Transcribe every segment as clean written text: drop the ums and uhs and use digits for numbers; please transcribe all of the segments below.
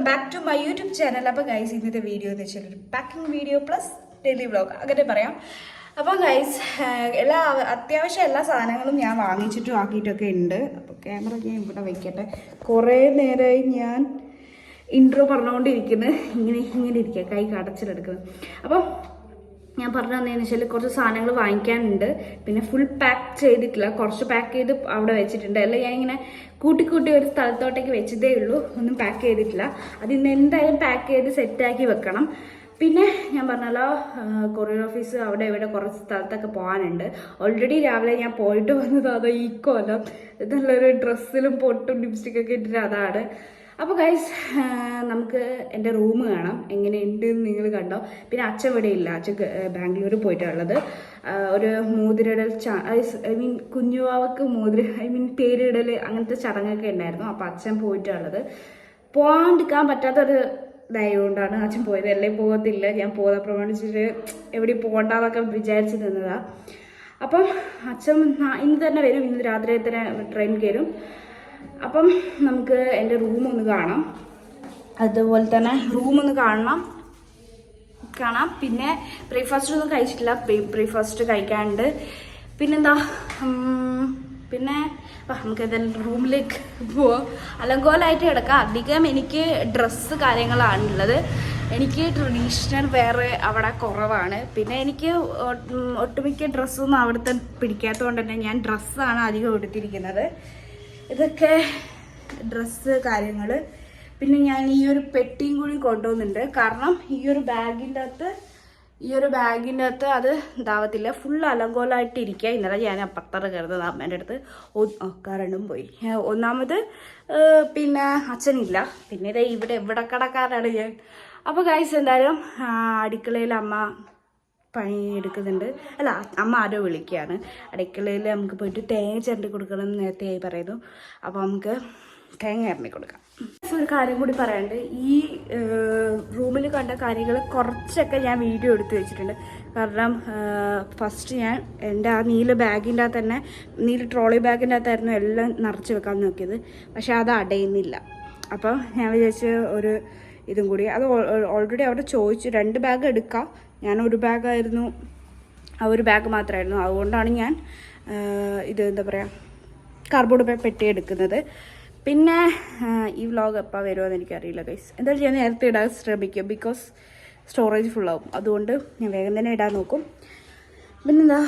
Back to my YouTube channel. അപ്പോൾ guys ഇന്നത്തെ video എന്ന് വെച്ചാൽ ഒരു packing video plus daily vlog അങ്ങനെ പറയാം. അപ്പോൾ ഗൈസ് അത്യാവശ്യം എല്ലാ സാധനങ്ങളും ഞാൻ വാങ്ങിച്ചിട്ടും ആക്കിയിട്ടൊക്കെ ഉണ്ട്. അപ്പോൾ ക്യാമറ ഞാൻ ഇവിടെ വയ്ക്കട്ടെ. കുറേ നേരമായി ഞാൻ ഇൻട്രോ പറഞ്ഞുകൊണ്ടിരിക്കുന്നത് ഇങ്ങനെ ഇരിക്കുക, കൈ കടച്ചിലെടുക്കുന്നത്. അപ്പോൾ ഞാൻ പറഞ്ഞു തന്നതെന്ന് വെച്ചാൽ കുറച്ച് സാധനങ്ങൾ വാങ്ങിക്കാനുണ്ട്. പിന്നെ ഫുൾ പാക്ക് ചെയ്തിട്ടില്ല, കുറച്ച് പാക്ക് ചെയ്ത് അവിടെ വെച്ചിട്ടുണ്ട്. അല്ല ഞാനിങ്ങനെ കൂട്ടി ഒരു സ്ഥലത്തോട്ടേക്ക് വെച്ചതേ ഉള്ളൂ, ഒന്നും പാക്ക് ചെയ്തിട്ടില്ല. അത് ഇന്ന് എന്തായാലും പാക്ക് ചെയ്ത് സെറ്റാക്കി വെക്കണം. പിന്നെ ഞാൻ പറഞ്ഞല്ലോ കൊറിയർ ഓഫീസ് അവിടെ ഇവിടെ കുറച്ച് സ്ഥലത്തൊക്കെ പോകാനുണ്ട്. ഓൾറെഡി രാവിലെ ഞാൻ പോയിട്ട് വന്നത് അതോ ഈക്കോലം നല്ലൊരു ഡ്രസ്സിലും പൊട്ടും ലിപ്സ്റ്റിക്കൊക്കെ ഇട്ടിട്ട് അതാണ്. അപ്പോൾ ഗൈസ് നമുക്ക് എൻ്റെ റൂം കാണാം എങ്ങനെയുണ്ട് എന്ന് നിങ്ങൾ കണ്ടോ. പിന്നെ അച്ഛൻ ഇവിടെ ഇല്ല, അച്ഛൻ ബാംഗ്ലൂർ പോയിട്ടുള്ളത്. ഒരു മോതിരിടൽ ഐ മീൻ കുഞ്ഞുവാവക്ക് പേരിടൽ അങ്ങനത്തെ ചടങ്ങൊക്കെ ഉണ്ടായിരുന്നു. അപ്പോൾ അച്ഛൻ പോയിട്ടുള്ളത്. പോകാണ്ടിരിക്കാൻ പറ്റാത്തൊരു ഇതായതുകൊണ്ടാണ് അച്ഛൻ പോയത്. എല്ലാം പോകത്തില്ല, ഞാൻ പോകുന്ന പ്രമാണിച്ചിട്ട് എവിടെയും പോകണ്ടെന്നൊക്കെ വിചാരിച്ച് നിന്നതാണ്. അപ്പം അച്ഛൻ ഇന്ന് തന്നെ വരും, ഇന്ന് രാത്രി തന്നെ ട്രെയിൻ കയറും. അപ്പം നമുക്ക് എൻ്റെ റൂമൊന്ന് കാണാം, അതുപോലെ തന്നെ റൂമൊന്ന് കാണാം. പിന്നെ ബ്രേക്ക്ഫാസ്റ്റ് ഒന്നും കഴിച്ചിട്ടില്ല, ബ്രേക്ക്ഫാസ്റ്റ് കഴിക്കാനുണ്ട്. പിന്നെന്താ പിന്നെ നമുക്ക് ഏതായാലും റൂമിലേക്ക് പോവാം. അലങ്കോലമായിട്ട് കിടക്കാം. അധികം എനിക്ക് ഡ്രസ്സ് കാര്യങ്ങളാണുള്ളത്. എനിക്ക് ട്രഡീഷണൽ വേറെ അവിടെ കുറവാണ്. പിന്നെ എനിക്ക് ഒട്ടുമിക്ക ഡ്രസ്സൊന്നും അവിടുത്തെ പിടിക്കാത്തതുകൊണ്ട് തന്നെ ഞാൻ ഡ്രസ്സാണ് അധികം എടുത്തിരിക്കുന്നത്. ഇതൊക്കെ ഡ്രസ്സ് കാര്യങ്ങൾ. പിന്നെ ഞാൻ ഈ ഒരു പെട്ടിയും കൂടി കൊണ്ടുപോകുന്നുണ്ട്. കാരണം ഈ ഒരു ബാഗിൻ്റെ അകത്ത് അത് ഇതാവത്തില്ല, ഫുൾ അലങ്കോലമായിട്ട് ഇരിക്കുക. ഇന്നലെ ഞാൻ അപ്പുറത്തറ കയറുന്നത് അമ്മേൻ്റെ അടുത്ത് കറണ്ടും പോയി. ഒന്നാമത് പിന്നെ അച്ഛനില്ല, പിന്നെ ഇതേ ഇവിടെ കടക്കാരാണ് ഞാൻ. അപ്പോൾ ഗൈസ് എന്തായാലും അടുക്കളയിൽ അമ്മ പണി എടുക്കുന്നുണ്ട്. അല്ല, അമ്മ ആരോ വിളിക്കുകയാണ്. അടുക്കളയിൽ നമുക്ക് പോയിട്ട് തേങ്ങ ചിരണ്ടി കൊടുക്കണം എന്ന് നേരത്തെയായി പറയുന്നു. അപ്പോൾ നമുക്ക് തേങ്ങ ഇറങ്ങി കൊടുക്കാം. ഒരു കാര്യം കൂടി പറയാനുണ്ട്. ഈ റൂമിൽ കണ്ട കാര്യങ്ങൾ കുറച്ചൊക്കെ ഞാൻ വീഡിയോ എടുത്ത് വെച്ചിട്ടുണ്ട്. കാരണം ഫസ്റ്റ് ഞാൻ എൻ്റെ ആ നീല ബാഗിൻ്റെ അകത്ത് തന്നെ, നീല ട്രോളി ബാഗിൻ്റെ അകത്തായിരുന്നു എല്ലാം നിറച്ച് വെക്കാൻ നോക്കിയത്. പക്ഷെ അത് അടയുന്നില്ല. അപ്പോൾ ഞാൻ വിചാരിച്ച് ഒരു ഇതും കൂടി, അത് ഓൾറെഡി അവിടെ ചോദിച്ചു 2 ബാഗ് എടുക്കാം. ഞാൻ ഒരു ബാഗായിരുന്നു, ഒരു ബാഗ് മാത്രമായിരുന്നു. അതുകൊണ്ടാണ് ഞാൻ ഇത് എന്താ പറയുക കാർഡ്ബോർഡ് പെട്ടി എടുക്കുന്നത്. പിന്നെ ഈ വ്ലോഗ് എപ്പോൾ വരുമോയെന്ന് എനിക്കറിയില്ല ഗൈസ്. എന്തായാലും ഞാൻ നേരത്തെ ഇടാൻ ശ്രമിക്കും, ബിക്കോസ് സ്റ്റോറേജ് ഫുള്ളാവും. അതുകൊണ്ട് ഞാൻ വേഗം തന്നെ ഇടാൻ നോക്കും. പിന്നെന്താ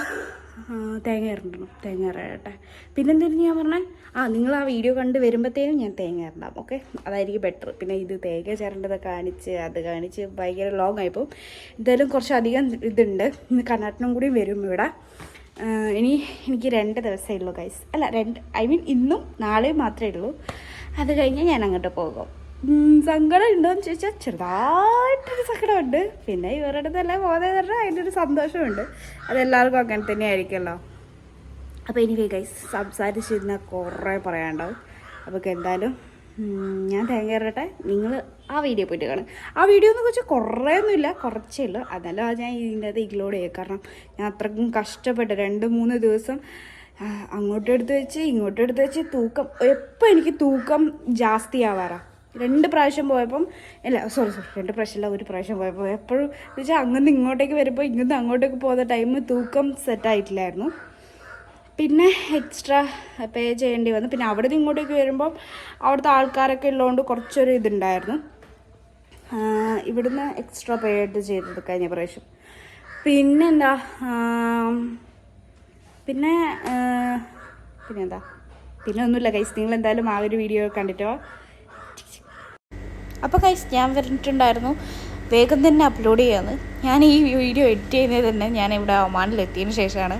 തേങ്ങ ഇറങ്ങട്ടെ. പിന്നെന്തായിരുന്നു ഞാൻ പറഞ്ഞത്, നിങ്ങൾ ആ വീഡിയോ കണ്ട് വരുമ്പോഴത്തേനും ഞാൻ തേങ്ങ ഇറണ്ടാം. ഓക്കെ, അതായിരിക്കും ബെറ്റർ. പിന്നെ ഇത് തേങ്ങ ചിരണ്ടത് കാണിച്ച് ഭയങ്കര ലോങ് ആയിപ്പോൾ. എന്തായാലും കുറച്ചധികം ഇതുണ്ട്. ഇന്ന് കർണാടകം കൂടി വരും ഇവിടെ. എനിക്ക് 2 ദിവസമേ ഉള്ളൂ ഗൈസ്. അല്ല, ഇന്നും നാളെയും മാത്രമേ ഉള്ളൂ. അത് കഴിഞ്ഞ് ഞാൻ അങ്ങോട്ട് പോകും. സങ്കടം ഉണ്ടോയെന്ന് ചോദിച്ചാൽ ചെറുതായിട്ടൊരു സങ്കടമുണ്ട്. പിന്നെ ഇവരുടെ അടുത്തല്ല പോകുന്നത് പറഞ്ഞാൽ അതിൻ്റെ ഒരു സന്തോഷമുണ്ട്. അതെല്ലാവർക്കും അങ്ങനെ തന്നെ ആയിരിക്കുമല്ലോ. അപ്പോൾ എനിവേ ഗൈസ്, സംസാരിച്ചിരുന്നാൽ കുറേ പറയാനുണ്ടാവും. അപ്പോൾ എന്തായാലും ഞാൻ തേങ്ങ ഇറട്ടെ. നിങ്ങൾ ആ വീഡിയോ പോയിട്ട് കാണും. ആ വീഡിയോ എന്ന് വെച്ചാൽ കുറേയൊന്നുമില്ല, കുറച്ചേ ഉള്ളൂ. അതല്ല ഞാൻ ഇതിൻ്റെ അത് ഇഗ്ലോഡ് ചെയ്യും. കാരണം ഞാൻ അത്രയ്ക്കും കഷ്ടപ്പെട്ട് 2-3 ദിവസം അങ്ങോട്ടും എടുത്ത് വെച്ച് ഇങ്ങോട്ടും എടുത്ത് വെച്ച് തൂക്കം എപ്പോൾ എനിക്ക് തൂക്കം ജാസ്തി ആവാറാ. 2 പ്രാവശ്യം പോയപ്പം, അല്ല സോറി 2 പ്രാവശ്യമല്ല, 1 പ്രാവശ്യം പോയപ്പോൾ എപ്പോഴും വെച്ചാൽ അങ്ങനെ ഇങ്ങോട്ടേക്ക് വരുമ്പോൾ ഇങ്ങോട്ട് അങ്ങോട്ടേക്ക് പോകുന്ന ടൈം തൂക്കം സെറ്റായിട്ടില്ലായിരുന്നു. പിന്നെ എക്സ്ട്രാ പേ ചെയ്യേണ്ടി വന്നു. പിന്നെ അവിടെ നിന്ന് ഇങ്ങോട്ടേക്ക് വരുമ്പം അവിടുത്തെ ആൾക്കാരൊക്കെ ഉള്ളതുകൊണ്ട് കുറച്ചൊരു ഇതുണ്ടായിരുന്നു. ഇവിടുന്ന് എക്സ്ട്രാ പേ ആയിട്ട് ചെയ്തത് കഴിഞ്ഞ പ്രാവശ്യം. പിന്നെന്താ പിന്നെ ഒന്നുമില്ല ഗൈസ്. നിങ്ങൾ എന്തായാലും ആ ഒരു വീഡിയോ കണ്ടിട്ടോ. അപ്പോൾ ഗൈസ് ഞാൻ പറഞ്ഞിട്ടുണ്ടായിരുന്നു വേഗം തന്നെ അപ്ലോഡ് ചെയ്യാമെന്ന്. ഞാൻ ഈ വീഡിയോ എഡിറ്റ് ചെയ്യുന്നത് തന്നെ ഞാൻ ഇവിടെ ഒമാനിലെത്തിയതിന് ശേഷമാണ്.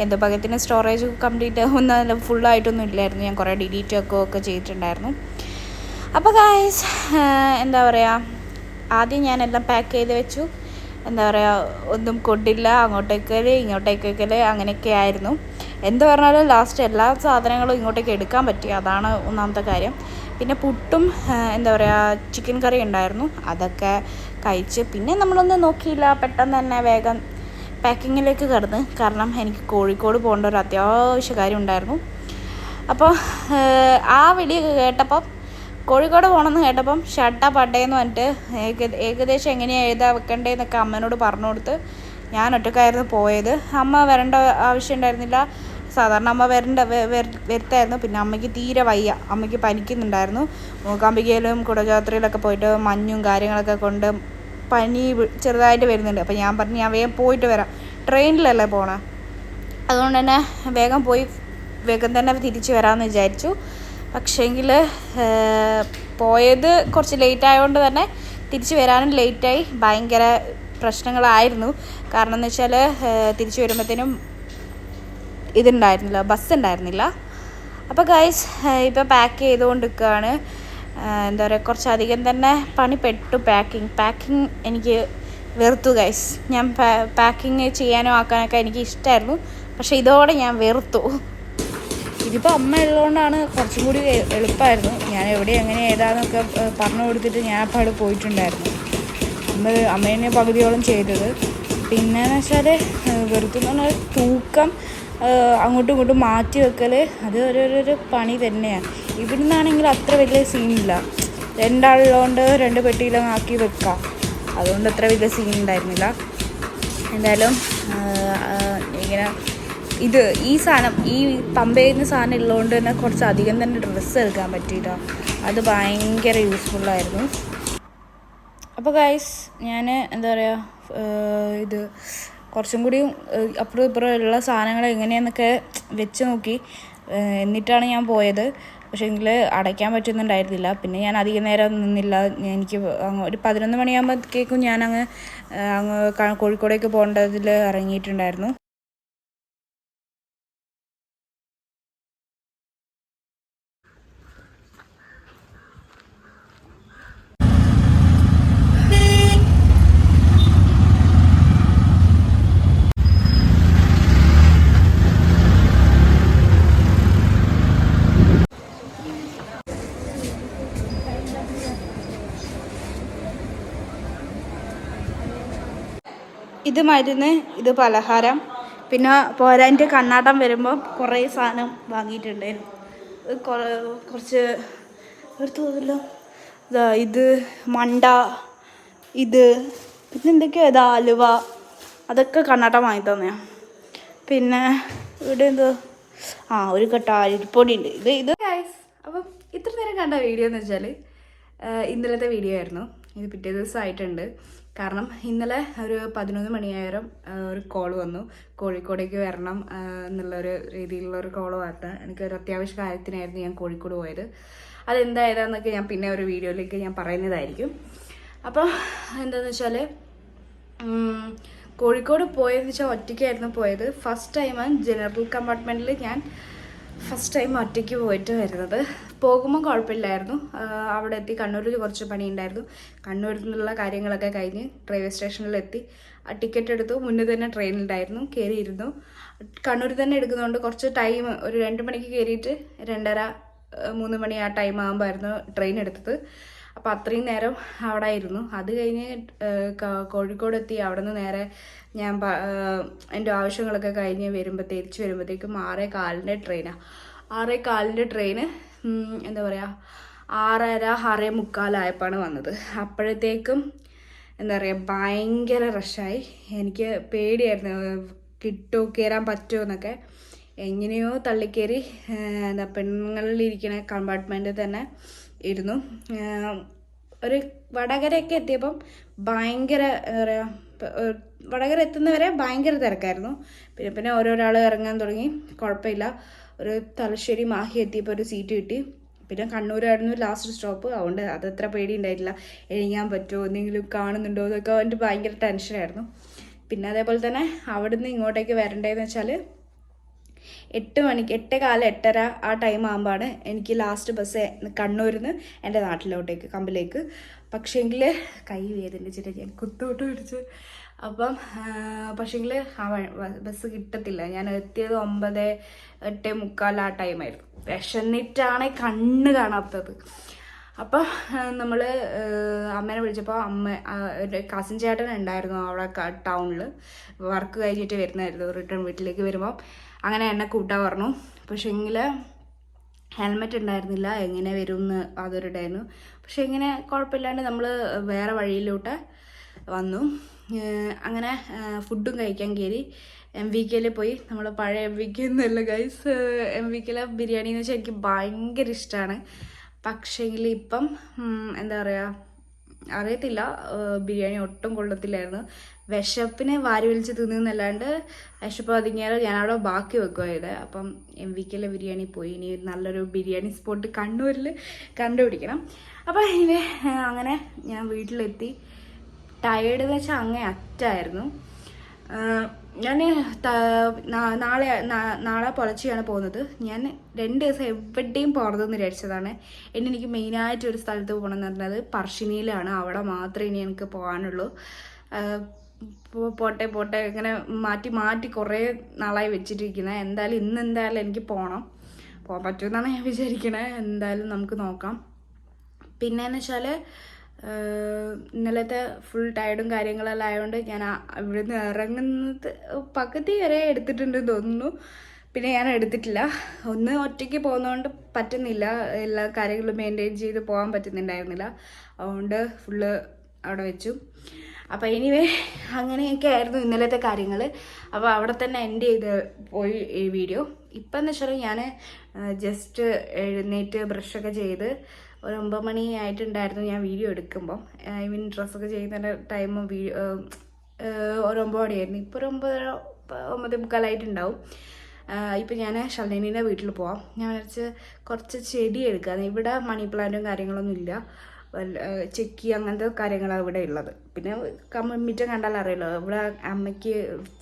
എന്തോ ഭാഗ്യത്തിന് സ്റ്റോറേജ് കംപ്ലീറ്റ് ഒന്നും ഫുള്ളായിട്ടൊന്നും ഇല്ലായിരുന്നു. ഞാൻ കുറേ ഡിലീറ്റ് ഒക്കെ ചെയ്തിട്ടുണ്ടായിരുന്നു. അപ്പോൾ ഗൈസ് എന്താ പറയുക, ആദ്യം ഞാനെല്ലാം പാക്ക് ചെയ്ത് വെച്ചു. എന്താ പറയുക, ഒന്നും കൊണ്ടില്ല, ഇങ്ങോട്ടേക്ക് അങ്ങനെയൊക്കെ ആയിരുന്നു. എന്ത് പറഞ്ഞാലും ലാസ്റ്റ് എല്ലാ സാധനങ്ങളും ഇങ്ങോട്ടേക്ക് എടുക്കാൻ പറ്റി. അതാണ് ഒന്നാമത്തെ കാര്യം. പിന്നെ പുട്ടും എന്താ പറയുക ചിക്കൻ കറി ഉണ്ടായിരുന്നു, അതൊക്കെ കഴിച്ച് പിന്നെ നമ്മളൊന്നും നോക്കിയില്ല. പെട്ടെന്ന് തന്നെ വേഗം പാക്കിങ്ങിലേക്ക് കടന്ന്. കാരണം എനിക്ക് കോഴിക്കോട് പോകേണ്ട ഒരു അത്യാവശ്യ കാര്യം ഉണ്ടായിരുന്നു. അപ്പോൾ ആ വിളിയൊക്കെ കേട്ടപ്പോൾ കോഴിക്കോട് പോകണമെന്ന് കേട്ടപ്പം ഷട്ടാ പട്ടേന്ന് പറഞ്ഞിട്ട് ഏകദേശം എങ്ങനെയാണ് എഴുതാൻ വെക്കണ്ടേന്നൊക്കെ അമ്മേനോട് പറഞ്ഞു കൊടുത്ത് ഞാൻ ഒറ്റക്കായിരുന്നു പോയത്. അമ്മ വരേണ്ട ആവശ്യം ഉണ്ടായിരുന്നില്ല. സാധാരണ അമ്മ വരുത്തായിരുന്നു. പിന്നെ അമ്മയ്ക്ക് തീരെ വയ്യ, അമ്മയ്ക്ക് പനിക്കുന്നുണ്ടായിരുന്നു. മൂകാംബികയിലും കുടജാത്രയിലൊക്കെ പോയിട്ട് മഞ്ഞും കാര്യങ്ങളൊക്കെ കൊണ്ട് പനി ചെറുതായിട്ട് വരുന്നുണ്ട്. അപ്പോൾ ഞാൻ പറഞ്ഞു ഞാൻ വേഗം പോയിട്ട് വരാം, ട്രെയിനിലല്ലേ പോണേ, അതുകൊണ്ട് തന്നെ വേഗം തന്നെ തിരിച്ച് വരാമെന്ന് വിചാരിച്ചു. പക്ഷേങ്കിൽ പോയത് കുറച്ച് ലേറ്റ് ആയതുകൊണ്ട് തന്നെ തിരിച്ച് വരാനും ലേറ്റായി. ഭയങ്കര പ്രശ്നങ്ങളായിരുന്നു. കാരണം എന്ന് വെച്ചാൽ തിരിച്ച് വരുമ്പോഴത്തേനും ബസ് ഉണ്ടായിരുന്നില്ല. അപ്പോൾ ഗൈസ് ഇപ്പോൾ പാക്ക് ചെയ്തുകൊണ്ട് നിൽക്കുകയാണ്. എന്താ പറയുക, കുറച്ചധികം തന്നെ പണിപ്പെട്ടു. പാക്കിങ് എനിക്ക് വെറുത്തു ഗൈസ്. ഞാൻ പാക്കിങ് ചെയ്യാനോ ആക്കാനൊക്കെ എനിക്ക് ഇഷ്ടമായിരുന്നു, പക്ഷേ ഇതോടെ ഞാൻ വെറുത്തു. ഇതിപ്പോൾ അമ്മ ഉള്ളതുകൊണ്ടാണ് കുറച്ചും കൂടി എളുപ്പമായിരുന്നു. ഞാൻ എവിടെ എങ്ങനെ ഏതാന്നൊക്കെ പറഞ്ഞു കൊടുത്തിട്ട് ഞാൻ അപ്പോൾ അവിടെ പോയിട്ടുണ്ടായിരുന്നു. അമ്മേനെ പകുതിയോളം ചെയ്തത്. പിന്നെയെന്ന് വെച്ചാൽ വെറുതെന്ന് പറഞ്ഞാൽ തൂക്കം അങ്ങോട്ടും ഇങ്ങോട്ടും മാറ്റി വെക്കൽ അത് ഒരു പണി തന്നെയാണ്. ഇവിടെ നിന്നാണെങ്കിൽ അത്ര വലിയ സീനില്ല, രണ്ടാളുള്ളതുകൊണ്ട് 2 പെട്ടിയിലും ആക്കി വെക്കാം, അതുകൊണ്ട് അത്ര വലിയ സീൻ ഉണ്ടായിരുന്നില്ല. എന്തായാലും ഇങ്ങനെ ഈ സാധനം ഈ പമ്പയിൽ നിന്ന് സാധനം ഉള്ളതുകൊണ്ട് തന്നെ കുറച്ച് അധികം തന്നെ ഡ്രസ്സ് എടുക്കാൻ പറ്റിയിട്ടോ. അത് ഭയങ്കര യൂസ്ഫുള്ളായിരുന്നു. അപ്പോൾ ഗൈസ് ഞാൻ എന്താ പറയുക, കുറച്ചും കൂടി അപ്പുറം ഇപ്പുറം ഉള്ള സാധനങ്ങൾ എങ്ങനെയാണെന്നൊക്കെ വെച്ച് നോക്കി എന്നിട്ടാണ് ഞാൻ പോയത്. പക്ഷേ എങ്കിൽ അടയ്ക്കാൻ പറ്റുന്നുണ്ടായിരുന്നില്ല. പിന്നെ ഞാൻ അധികം നേരം നിന്നില്ല. എനിക്ക് ഒരു 11 മണിയാകുമ്പോഴത്തേക്കും ഞാൻ അങ്ങ് കോഴിക്കോടേക്ക് പോകേണ്ടതിൽ ഇറങ്ങിയിട്ടുണ്ടായിരുന്നു. ഇത് മരുന്ന്, ഇത് പലഹാരം, പിന്നെ പോരാൻ്റെ കണ്ണാട്ടം വരുമ്പോൾ കുറേ സാധനം വാങ്ങിയിട്ടുണ്ടായിരുന്നു. കുറച്ച് എടുത്തോന്നല്ലോ, ഇത് മണ്ട, ഇത് പിന്നെ എന്തൊക്കെയാണ്, ഇത് ആലുവ, അതൊക്കെ കണ്ണാട്ടം വാങ്ങി തന്നെയാണ്. പിന്നെ ഇവിടെ ഒരു കെട്ട അരിപ്പൊടി ഉണ്ട്. ഇത് ഗൈസ്. അപ്പം ഇത്ര നേരം കണ്ട വീഡിയോ എന്ന് വെച്ചാൽ ഇന്നലത്തെ വീഡിയോ ആയിരുന്നു. ഇത് പിറ്റേ ദിവസമായിട്ടുണ്ട്. കാരണം ഇന്നലെ ഒരു 11 മണിയായിരം ഒരു കോൾ വന്നു, കോഴിക്കോടേക്ക് വരണം എന്നുള്ളൊരു രീതിയിലുള്ളൊരു കോൾ വന്നു. എനിക്കൊരു അത്യാവശ്യ കാര്യത്തിനായിരുന്നു ഞാൻ കോഴിക്കോട് പോയത്. അതെന്തായതാന്നൊക്കെ ഞാൻ പിന്നെ ഒരു വീഡിയോയിലേക്ക് ഞാൻ പറയുന്നതായിരിക്കും. അപ്പോൾ എന്താണെന്ന് വെച്ചാൽ കോഴിക്കോട് പോയതെന്ന് വെച്ചാൽ ഒറ്റയ്ക്കായിരുന്നു പോയത്. ഫസ്റ്റ് ടൈമാണ് ജനറൽ കമ്പാർട്ട്മെൻറ്റിൽ ഞാൻ ഒറ്റയ്ക്ക് പോയിട്ട് വരുന്നത്. പോകുമ്പോൾ കുഴപ്പമില്ലായിരുന്നു. അവിടെ എത്തി കണ്ണൂരിൽ കുറച്ച് പണിയുണ്ടായിരുന്നു. കണ്ണൂരിൽ നിന്നുള്ള കാര്യങ്ങളൊക്കെ കഴിഞ്ഞ് റെയിൽവേ സ്റ്റേഷനിലെത്തി. ടിക്കറ്റ് എടുത്തു. മുന്നേ തന്നെ ട്രെയിനിലുണ്ടായിരുന്നു, കയറിയിരുന്നു. കണ്ണൂരിൽ തന്നെ എടുക്കുന്നതുകൊണ്ട് കുറച്ച് ടൈം, ഒരു 2 മണിക്ക് കയറിയിട്ട് 2:30-3 മണി ആ ടൈം ആകുമ്പോഴായിരുന്നു ട്രെയിൻ എടുത്തത്. അപ്പോൾ അത്രയും നേരം അവിടെ ആയിരുന്നു. അത് കഴിഞ്ഞ് കോഴിക്കോട് എത്തി. അവിടെ നിന്ന് നേരെ ഞാൻ എൻ്റെ ആവശ്യങ്ങളൊക്കെ കഴിഞ്ഞ് തിരിച്ച് വരുമ്പോഴത്തേക്കും 6:15 ട്രെയിനാണ്. 6:15 ട്രെയിന് എന്താ പറയുക 6:30-6:45 വന്നത്. അപ്പോഴത്തേക്കും എന്താ പറയുക ഭയങ്കര റഷായി. എനിക്ക് പേടിയായിരുന്നു, കയറാൻ പറ്റുമോ എന്നൊക്കെ. എങ്ങനെയോ തള്ളിക്കയറി പെണ്ണുങ്ങളിലിരിക്കുന്ന കമ്പാർട്ട്മെൻറ്റിൽ തന്നെ ഇരുന്നു. ഒരു വടകരയൊക്കെ എത്തിയപ്പം ഭയങ്കര എന്താ പറയുക, വടകര എത്തുന്നവരെ ഭയങ്കര തിരക്കായിരുന്നു. പിന്നെ ഓരോരാൾ ഇറങ്ങാൻ തുടങ്ങി. കുഴപ്പമില്ല. ഒരു തലശ്ശേരി മാഹി എത്തിയപ്പോൾ ഒരു സീറ്റ് കിട്ടി. പിന്നെ കണ്ണൂരായിരുന്നു ലാസ്റ്റ് സ്റ്റോപ്പ്. അതുകൊണ്ട് അതത്ര പേടി ഉണ്ടായിട്ടില്ല. എഴുതാൻ പറ്റുമോ, എന്തെങ്കിലും കാണുന്നുണ്ടോ എന്നൊക്കെ അവൻ്റെ ഭയങ്കര ടെൻഷനായിരുന്നു. പിന്നെ അതേപോലെ തന്നെ അവിടുന്ന് ഇങ്ങോട്ടേക്ക് വരണ്ടതെന്ന് വെച്ചാൽ 8 മണിക്ക് 8:15 ആ ടൈം ആകുമ്പോഴാണ് എനിക്ക് ലാസ്റ്റ് ബസ് കണ്ണൂരിൽ നിന്ന് എൻ്റെ നാട്ടിലോട്ടേക്ക് കമ്പിലേക്ക്. പക്ഷേങ്കിൽ കൈ വേദനിച്ചിട്ട് ഞാൻ കുത്തോട്ട് പിടിച്ച്. അപ്പം പക്ഷേങ്കിൽ ആ ബസ് കിട്ടത്തില്ല. ഞാൻ എത്തിയത് 9:45 ആ ടൈമായിരുന്നു. വിശന്നിട്ടാണ് കണ്ണ് കാണാത്തത്. അപ്പം നമ്മൾ അമ്മേനെ വിളിച്ചപ്പോൾ ഒരു കസിൻ ചേട്ടൻ ഉണ്ടായിരുന്നു അവിടെ ടൗണിൽ, വർക്ക് കഴിഞ്ഞിട്ട് വരുന്നതായിരുന്നു. റിട്ടേൺ വീട്ടിലേക്ക് വരുമ്പം അങ്ങനെ എന്നെ കൂട്ടാൻ പറഞ്ഞു. പക്ഷേങ്കിൽ ഹെൽമെറ്റ് ഉണ്ടായിരുന്നില്ല, എങ്ങനെ വരും എന്ന് അതൊരു ഇതായിരുന്നു. പക്ഷെ ഇങ്ങനെ കുഴപ്പമില്ലാണ്ട് നമ്മൾ വേറെ വഴിയിലോട്ട് വന്നു. അങ്ങനെ ഫുഡും കഴിക്കാൻ കയറി. MVKയിൽ പോയി. നമ്മൾ പഴയ MVK എന്നല്ല ഗൈസ്, MVKയിലെ ബിരിയാണി എന്ന് വെച്ചാൽ എനിക്ക് ഭയങ്കര ഇഷ്ടമാണ്. പക്ഷേങ്കിൽ ഇപ്പം എന്താ പറയുക, അറിയത്തില്ല, ബിരിയാണി ഒട്ടും കൊള്ളത്തില്ലായിരുന്നു. വിശപ്പിനെ വാരി വലിച്ച് തിന്നല്ലാണ്ട് വിശപ്പ് ഒതുങ്ങിയാൽ ഞാനവിടെ ബാക്കി വെക്കുമായത്. അപ്പം MVKയിലെ ബിരിയാണി പോയി. ഇനി നല്ലൊരു ബിരിയാണി സ്പോട്ട് കണ്ണൂരിൽ കണ്ടുപിടിക്കണം. അപ്പം ഇനി അങ്ങനെ ഞാൻ വീട്ടിലെത്തി. ടയേർഡ് എന്ന് വെച്ചാൽ അങ്ങേ അറ്റായിരുന്നു. ഞാൻ നാളെ പുലർച്ചെയാണ് പോകുന്നത്. ഞാൻ 2 ദിവസം എവിടെയും പോകരുതെന്ന് വിചാരിച്ചതാണ്. എനിക്ക് മെയിനായിട്ട് ഒരു സ്ഥലത്ത് പോകണം എന്ന് പറഞ്ഞത് പറശ്ശിനിയിലാണ്. അവിടെ മാത്രമേ ഇനി എനിക്ക് പോകാനുള്ളൂ. പോട്ടെ ഇങ്ങനെ മാറ്റി കുറേ നാളായി വെച്ചിട്ടിരിക്കുന്നത്. എന്തായാലും എനിക്ക് പോകാൻ പറ്റുമെന്നാണ് ഞാൻ വിചാരിക്കണേ. എന്തായാലും നമുക്ക് നോക്കാം. പിന്നെയെന്ന് വെച്ചാൽ ഇന്നലത്തെ ഫുൾ ടയർഡും കാര്യങ്ങളെല്ലാം ആയതുകൊണ്ട് ഞാൻ ഇവിടെ നിന്ന് ഇറങ്ങുന്നത് പകുതി വരെ എടുത്തിട്ടുണ്ടെന്ന് തോന്നുന്നു. പിന്നെ ഞാൻ എടുത്തിട്ടില്ല. ഒന്ന് ഒറ്റയ്ക്ക് പോകുന്നതുകൊണ്ട് പറ്റുന്നില്ല, എല്ലാ കാര്യങ്ങളും മെയിൻറ്റെയിൻ ചെയ്ത് പോകാൻ പറ്റുന്നുണ്ടായിരുന്നില്ല. അതുകൊണ്ട് ഫുള്ള് അവിടെ വെച്ചു. അപ്പോൾ എനിവേ അങ്ങനെയൊക്കെ ആയിരുന്നു ഇന്നലത്തെ കാര്യങ്ങൾ. അപ്പോൾ അവിടെ തന്നെ എൻഡ് ചെയ്ത് പോയി ഈ വീഡിയോ. ഇപ്പം എന്ന് വെച്ചാൽ ഞാൻ ജസ്റ്റ് എഴുന്നേറ്റ് ബ്രഷൊക്കെ ചെയ്ത് ഒരു 9 മണി ആയിട്ടുണ്ടായിരുന്നു ഞാൻ വീഡിയോ എടുക്കുമ്പം. ഐ മീൻ ഡ്രസ്സൊക്കെ ചെയ്യുന്ന ടൈമും ഒരു 9 മണിയായിരുന്നു. ഇപ്പോൾ ഒരു 9:45 ഇപ്പം ഞാൻ ഷൽനീൻ്റെ വീട്ടിൽ പോവാം. ഞാൻ വിചാരിച്ച് കുറച്ച് ചെടി എടുക്കാം. ഇവിടെ മണി പ്ലാന്റും കാര്യങ്ങളൊന്നും ഇല്ല, ചെക്കി അങ്ങനത്തെ കാര്യങ്ങളാണ് ഇവിടെ ഉള്ളത്. പിന്നെ മിറ്റം കണ്ടാൽ അറിയാലോ, ഇവിടെ അമ്മയ്ക്ക്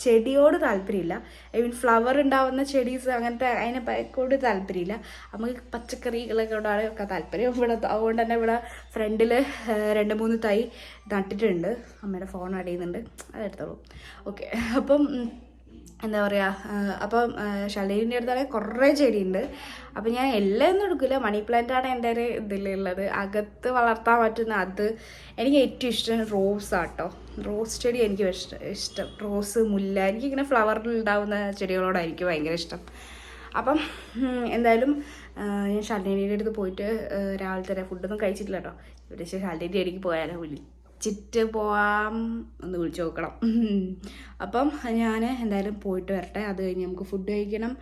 ചെടിയോട് താല്പര്യമില്ല. ഐ മീൻ ഫ്ലവർ ഉണ്ടാവുന്ന ചെടീസ് അങ്ങനത്തെ അതിനെക്കൊണ്ട് താല്പര്യമില്ല. അമ്മക്ക് പച്ചക്കറികളൊക്കെയോടാണ് ഒക്കെ താല്പര്യം. അതുകൊണ്ട് തന്നെ ഇവിടെ ഫ്രണ്ടിൽ 2-3 തൈ നട്ടിട്ടുണ്ട്. അമ്മയുടെ ഫോൺ അടിയുന്നുണ്ട്, അതെടുത്തോളൂ. ഓക്കെ, അപ്പം എന്താ പറയുക, അപ്പം ഷലീൻ്റെ അടുത്താണെങ്കിൽ കുറേ ചെടിയുണ്ട്. അപ്പം ഞാൻ എല്ലാം ഒന്നും എടുക്കില്ല. മണി പ്ലാന്റാണ് എൻ്റെ ഒരു ഇതിലുള്ളത്, അകത്ത് വളർത്താൻ പറ്റുന്ന. അത് എനിക്ക് ഏറ്റവും ഇഷ്ടം റോസാട്ടോ. റോസ് ചെടി എനിക്ക് ഇഷ്ടം. റോസ്, മുല്ല, എനിക്കിങ്ങനെ ഫ്ലവറിൽ ഉണ്ടാകുന്ന ചെടികളോടായിരിക്കും ഭയങ്കര ഇഷ്ടം. അപ്പം എന്തായാലും ഞാൻ ഷലീൻ്റെ അടുത്ത് പോയിട്ട് രാവിലെ തന്നെ ഫുഡൊന്നും കഴിച്ചിട്ടില്ല കേട്ടോ. ഇവിടെ ഷലീൻ്റെ അടുക്ക് പോയാലോ, വിളിച്ചിട്ട് പോവാം, ഒന്ന് വിളിച്ച് നോക്കണം. അപ്പം ഞാൻ എന്തായാലും പോയിട്ട് വരട്ടെ. അത് കഴിഞ്ഞ് നമുക്ക് ഫുഡ് കഴിക്കണം.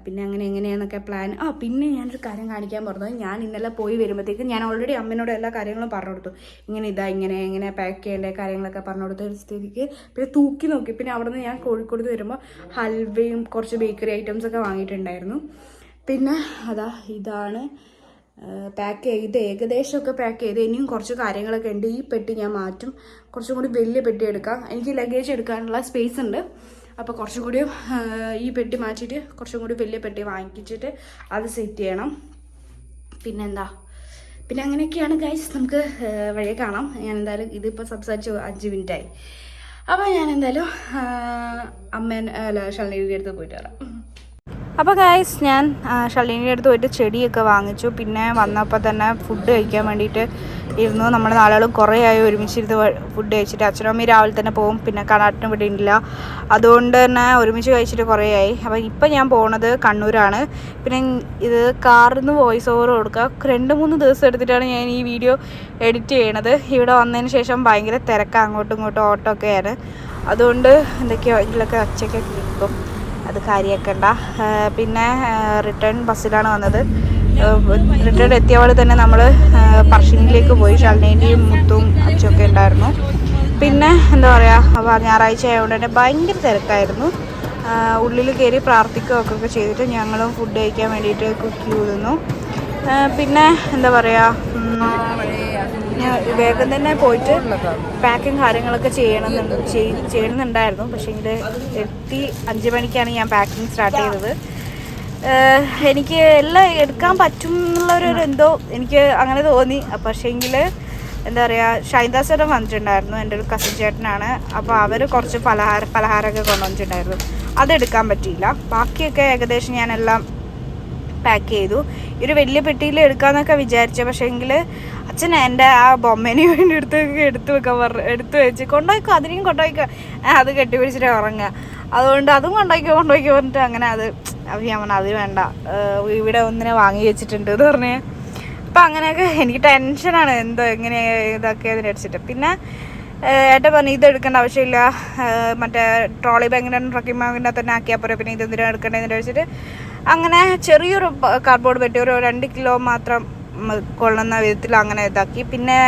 പിന്നെ എങ്ങനെയാണെന്നൊക്കെ പ്ലാൻ. പിന്നെ ഞാനൊരു കാര്യം കാണിക്കാൻ പറഞ്ഞത്, ഞാൻ ഇന്നലെ പോയി വരുമ്പോഴത്തേക്ക് ഞാൻ ഓൾറെഡി അമ്മേനോട് എല്ലാ കാര്യങ്ങളും പറഞ്ഞു കൊടുത്തു. ഇങ്ങനെ പാക്ക് ചെയ്യേണ്ട കാര്യങ്ങളൊക്കെ പറഞ്ഞു കൊടുത്ത ഒരു സ്ഥിതിക്ക് പിന്നെ തൂക്കി നോക്കി. പിന്നെ അവിടെ നിന്ന് ഞാൻ കോഴിക്കോട് വരുമ്പോൾ ഹൽവയും കുറച്ച് ബേക്കറി ഐറ്റംസൊക്കെ വാങ്ങിയിട്ടുണ്ടായിരുന്നു. പിന്നെ ഇതാണ് പാക്ക് ചെയ്ത്, ഏകദേശമൊക്കെ പാക്ക് ചെയ്ത്. ഇനിയും കുറച്ച് കാര്യങ്ങളൊക്കെ ഉണ്ട്. ഈ പെട്ടി ഞാൻ മാറ്റും, കുറച്ചും കൂടി വലിയ പെട്ടി എടുക്കാം. എനിക്ക് ലഗേജ് എടുക്കാനുള്ള സ്പേസ് ഉണ്ട്. അപ്പോൾ കുറച്ചും കൂടി ഈ പെട്ടി മാറ്റിയിട്ട് കുറച്ചും കൂടി വലിയ പെട്ടി വാങ്ങിച്ചിട്ട് അത് സെറ്റ് ചെയ്യണം. പിന്നെ അങ്ങനെയൊക്കെയാണ് ഗൈസ്. നമുക്ക് വഴിയെ കാണാം. ഞാൻ എന്തായാലും ഇതിപ്പോൾ സംസാരിച്ച് 5 മിനിറ്റായി. അപ്പോൾ ഞാൻ എന്തായാലും ഷൽനീൻ്റെ അടുത്ത് പോയിട്ട് വരാം. അപ്പോൾ ഗൈസ്, ഞാൻ ഷൽനീൻ്റെ അടുത്ത് പോയിട്ട് ചെടിയൊക്കെ വാങ്ങിച്ചു. പിന്നെ വന്നപ്പോൾ തന്നെ ഫുഡ് കഴിക്കാൻ വേണ്ടിയിട്ട് ഇരുന്നു. നമ്മൾ നാളുകളും കുറേ ആയി ഒരുമിച്ചിരുന്ന് ഫുഡ് കഴിച്ചിട്ട്. അച്ഛനും അമ്മയും രാവിലെ തന്നെ പോകും, പിന്നെ കണാട്ടിന് ഇവിടെ ഇല്ല, അതുകൊണ്ട് തന്നെ ഒരുമിച്ച് കഴിച്ചിട്ട് കുറേ ആയി. അപ്പോൾ ഇപ്പം ഞാൻ പോകുന്നത് കണ്ണൂരാണ്. പിന്നെ ഇത് കാറിൽ നിന്ന് വോയിസ് ഓവർ കൊടുക്കുക. 2-3 ദിവസം എടുത്തിട്ടാണ് ഞാൻ ഈ വീഡിയോ എഡിറ്റ് ചെയ്യണത്. ഇവിടെ വന്നതിന് ശേഷം ഭയങ്കര തിരക്ക്, അങ്ങോട്ടും ഇങ്ങോട്ടും ഓട്ടമൊക്കെയാണ്. അതുകൊണ്ട് എന്തൊക്കെയോ ഇതിലൊക്കെ ഒച്ചയൊക്കെ കേൾക്കും, അത് കാര്യമാക്കണ്ട. പിന്നെ റിട്ടേൺ ബസ്സിലാണ് വന്നത്. റിട്ടേൺ എത്തിയവൾ തന്നെ നമ്മൾ പറശ്ശിനിയിലേക്ക് പോയി. ഷൽനേൻ്റെയും മുത്തും അച്ഛയൊക്കെ ഉണ്ടായിരുന്നു. പിന്നെ എന്താ പറയുക, അപ്പോൾ ഞായറാഴ്ച ആയതുകൊണ്ട് തന്നെ ഭയങ്കര തിരക്കായിരുന്നു. ഉള്ളിൽ കയറി പ്രാർത്ഥിക്കുകയൊക്കെ ചെയ്തിട്ട് ഞങ്ങളും ഫുഡ് കഴിക്കാൻ വേണ്ടിയിട്ട് കുക്ക് ചെയ്തിരുന്നു. പിന്നെ എന്താ പറയുക, വേഗം തന്നെ പോയിട്ട് പാക്കിങ് കാര്യങ്ങളൊക്കെ ചെയ്യണമെന്നുണ്ടായിരുന്നു. പക്ഷേ ഇത് 5 മണിക്കാണ് ഞാൻ പാക്കിങ് സ്റ്റാർട്ട് ചെയ്തത്. എനിക്ക് എല്ലാം എടുക്കാൻ പറ്റും എന്നുള്ളൊരു എന്തോ എനിക്ക് അങ്ങനെ തോന്നി. പക്ഷേങ്കിൽ എന്താ പറയുക, ഷൈൻദാസ് ചേട്ടൻ വന്നിട്ടുണ്ടായിരുന്നു, എൻ്റെ ഒരു കസിൻ ചേട്ടനാണ്. അപ്പോൾ അവർ കുറച്ച് പലഹാരമൊക്കെ കൊണ്ടുവന്നിട്ടുണ്ടായിരുന്നു, അതെടുക്കാൻ പറ്റിയില്ല. ബാക്കിയൊക്കെ ഏകദേശം ഞാനെല്ലാം പാക്ക് ചെയ്തു. ഒരു വലിയ പെട്ടിയിൽ എടുക്കാമെന്നൊക്കെ വിചാരിച്ചു. പക്ഷേങ്കിൽ അച്ഛൻ എൻ്റെ ആ ബൊമ്മേനെ വേണ്ടി എടുത്ത് വെച്ച് കൊണ്ടുപോയിക്കോ, അതിനെയും കൊണ്ടുപോയിക്കോ, അത് കെട്ടിപ്പിടിച്ചിട്ട് ഉറങ്ങുക. അതുകൊണ്ട് അതും കൊണ്ടുപോയിക്കോ പറഞ്ഞിട്ട് അങ്ങനെ അത് അപ്പോൾ ഞാൻ പറഞ്ഞു അത് വേണ്ട, ഇവിടെ ഒന്നിനെ വാങ്ങി വെച്ചിട്ടുണ്ട് എന്ന് പറഞ്ഞ്. അപ്പം അങ്ങനെയൊക്കെ എനിക്ക് ടെൻഷനാണ് എന്തോ എങ്ങനെ ഇതൊക്കെ അതിന് അടിച്ചിട്ട്. പിന്നെ ഏട്ടൻ പറഞ്ഞു ഇത് എടുക്കേണ്ട ആവശ്യമില്ല, മറ്റേ ട്രോളി ബാഗിൻ്റെ ട്രക്കിംഗ് ബാഗിൻ്റെ തന്നെ ആക്കിയാൽ പോരെ, പിന്നെ ഇതെന്തിനാ എടുക്കേണ്ടതെന്ന് വെച്ചിട്ട് അങ്ങനെ ചെറിയൊരു കാർഡ്ബോർഡ് പെട്ടി ഒരു 2 കിലോ മാത്രം കൊള്ളുന്ന വിധത്തിൽ അങ്ങനെ ഇതാക്കി. പിന്നെ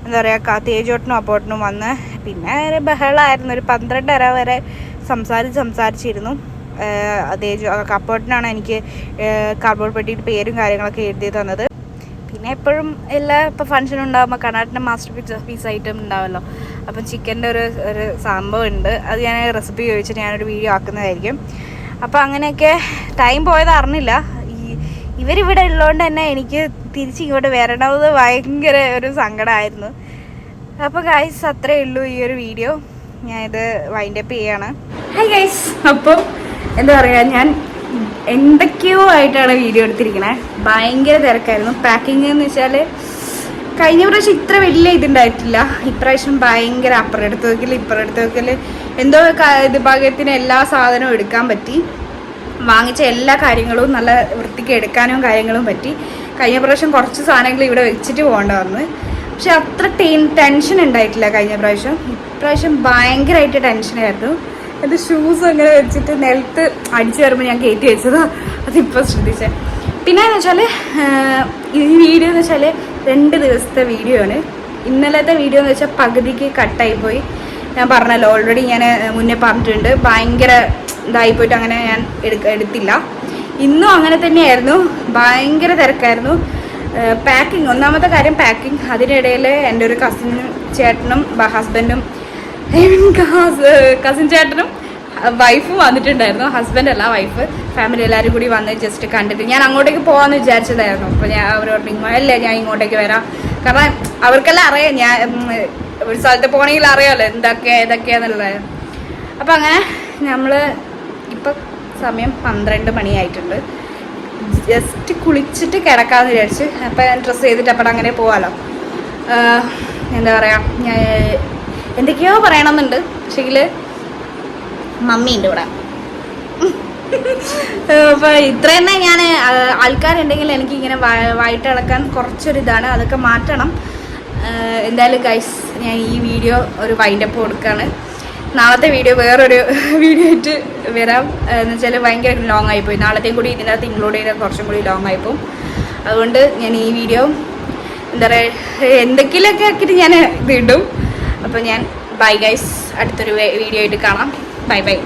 എന്താ പറയുക, തേജോട്ടനും അപ്പോട്ടനും വന്ന് പിന്നെ ബഹളമായിരുന്നു. ഒരു 12:30 വരെ സംസാരിച്ചിരുന്നു. അപ്പോട്ടനാണ് എനിക്ക് കാർഡ്ബോർഡ് പെട്ടിയുടെ പേരും കാര്യങ്ങളൊക്കെ എഴുതി തന്നത്. പിന്നെ എപ്പോഴും ഇപ്പോൾ ഫംഗ്ഷൻ ഉണ്ടാകുമ്പോൾ കർണാടകൻ്റെ മാസ്റ്റർ പീസ് ഐറ്റം ഉണ്ടാവുമല്ലോ, അപ്പം ചിക്കൻ്റെ ഒരു സംഭവം ഉണ്ട്. അത് ഞാൻ റെസിപ്പി ചോദിച്ചിട്ട് ഞാനൊരു വീഡിയോ ആക്കുന്നതായിരിക്കും. അപ്പോൾ അങ്ങനെയൊക്കെ ടൈം പോയത് അറിഞ്ഞില്ല. ഇവരിവിടെ ഉള്ളതുകൊണ്ട് തന്നെ എനിക്ക് തിരിച്ചിങ്ങോട്ട് വരണമെന്നത് ഭയങ്കര ഒരു സങ്കടമായിരുന്നു. അപ്പോൾ ഗൈസ് അത്രയേ ഉള്ളൂ ഈ ഒരു വീഡിയോ. ഞാനിത് വൈൻഡപ്പ് ചെയ്യാണ്. ഹായ് ഗൈസ്, അപ്പോൾ എന്താ പറയുക, ഞാൻ എന്തൊക്കെയോ ആയിട്ടാണ് വീഡിയോ എടുത്തിരിക്കണേ. ഭയങ്കര തിരക്കായിരുന്നു. പാക്കിങ് എന്ന് വെച്ചാൽ കഴിഞ്ഞ പ്രാവശ്യം ഇത്ര വലിയ ഇതുണ്ടായിട്ടില്ല. ഇപ്രാവശ്യം ഭയങ്കര അപ്പുറം എടുത്ത് വെക്കൽ എന്തോ ഇത് ഭാഗത്തിന് എല്ലാ സാധനവും എടുക്കാൻ പറ്റി. വാങ്ങിച്ച എല്ലാ കാര്യങ്ങളും നല്ല വൃത്തിക്ക് എടുക്കാനും കാര്യങ്ങളും പറ്റി. കഴിഞ്ഞ പ്രാവശ്യം കുറച്ച് സാധനങ്ങൾ ഇവിടെ വെച്ചിട്ട് പോകേണ്ട വന്ന്, പക്ഷെ അത്ര ടെൻഷൻ ഉണ്ടായിട്ടില്ല കഴിഞ്ഞ പ്രാവശ്യം. ഇപ്രാവശ്യം ഭയങ്കരമായിട്ട് ടെൻഷനായിരുന്നു. എൻ്റെ ഷൂസ് അങ്ങനെ വെച്ചിട്ട് നിലത്ത് അടിച്ചു വരുമ്പോൾ ഞാൻ കയറ്റി വെച്ചത്, അതിപ്പോൾ ശ്രദ്ധിച്ചത്. പിന്നെ എന്ന് വെച്ചാൽ ഈ വീഡിയോ എന്ന് വെച്ചാൽ 2 ദിവസത്തെ വീഡിയോ ആണ്. ഇന്നലത്തെ വീഡിയോ എന്ന് വെച്ചാൽ പകുതിക്ക് കട്ടായിപ്പോയി. ഞാൻ പറഞ്ഞല്ലോ, ഓൾറെഡി ഞാൻ മുന്നേ പറഞ്ഞിട്ടുണ്ട്. ഭയങ്കര ഇതായിപ്പോയിട്ട് അങ്ങനെ ഞാൻ എടുത്തില്ല. ഇന്നും അങ്ങനെ തന്നെയായിരുന്നു, ഭയങ്കര തിരക്കായിരുന്നു. പാക്കിങ്, ഒന്നാമത്തെ കാര്യം പാക്കിങ്. അതിനിടയിൽ എൻ്റെ ഒരു കസിൻ ചേട്ടനും ഹസ്ബൻഡും കസിൻ ചേട്ടനും വൈഫും വന്നിട്ടുണ്ടായിരുന്നു. ഹസ്ബൻഡ് അല്ല, വൈഫ്, ഫാമിലി എല്ലാവരും കൂടി വന്ന് ജസ്റ്റ് കണ്ടിട്ട് ഞാൻ അങ്ങോട്ടേക്ക് പോകാമെന്ന് വിചാരിച്ചതായിരുന്നു. അപ്പോൾ ഞാൻ അവരോട് അല്ലേ ഞാൻ ഇങ്ങോട്ടേക്ക് വരാം, കാരണം അവർക്കെല്ലാം അറിയാം ഞാൻ ഒരു സ്ഥലത്ത് പോകണമെങ്കിൽ അറിയാമല്ലോ ഏതൊക്കെയാന്നുള്ളത്. അപ്പം അങ്ങനെ നമ്മൾ ഇപ്പം സമയം 12 മണിയായിട്ടുണ്ട്. ജസ്റ്റ് കുളിച്ചിട്ട് കിടക്കാമെന്ന് വിചാരിച്ച്. അപ്പം ഞാൻ ഡ്രസ്സ് ചെയ്തിട്ട് അപ്പം അങ്ങനെ പോകാമല്ലോ. എന്താ പറയുക, ഞാൻ എന്തൊക്കെയോ പറയണമെന്നുണ്ട്, പക്ഷേങ്കിൽ മമ്മിയുണ്ട് ഇവിടെ. അപ്പോൾ ഇത്ര തന്നെ ഞാൻ ആൾക്കാരുണ്ടെങ്കിൽ എനിക്കിങ്ങനെ വായിട്ടിളക്കാൻ കുറച്ചൊരിതാണ്, അതൊക്കെ മാറ്റണം. എന്തായാലും ഗൈസ്, ഞാൻ ഈ വീഡിയോ ഒരു വൈൻഡപ്പ് കൊടുക്കുകയാണ്. നാളത്തെ വീഡിയോ വേറൊരു വീഡിയോ ആയിട്ട് വരാം. എന്ന് വെച്ചാൽ ഭയങ്കര ലോങ് ആയിപ്പോയി. നാളത്തെയും കൂടി ഇതിനകത്ത് ഇൻക്ലൂഡ് ചെയ്താൽ കുറച്ചും കൂടി ലോങ് ആയിപ്പോവും. അതുകൊണ്ട് ഞാൻ ഈ വീഡിയോ എന്താ പറയുക എന്തൊക്കെയൊക്കെ ആക്കിയിട്ട് ഞാൻ ഇത് ഇടും. അപ്പോൾ ഞാൻ ബൈ ഗൈസ്, അടുത്തൊരു വീഡിയോ ആയിട്ട് കാണാം. Bye bye.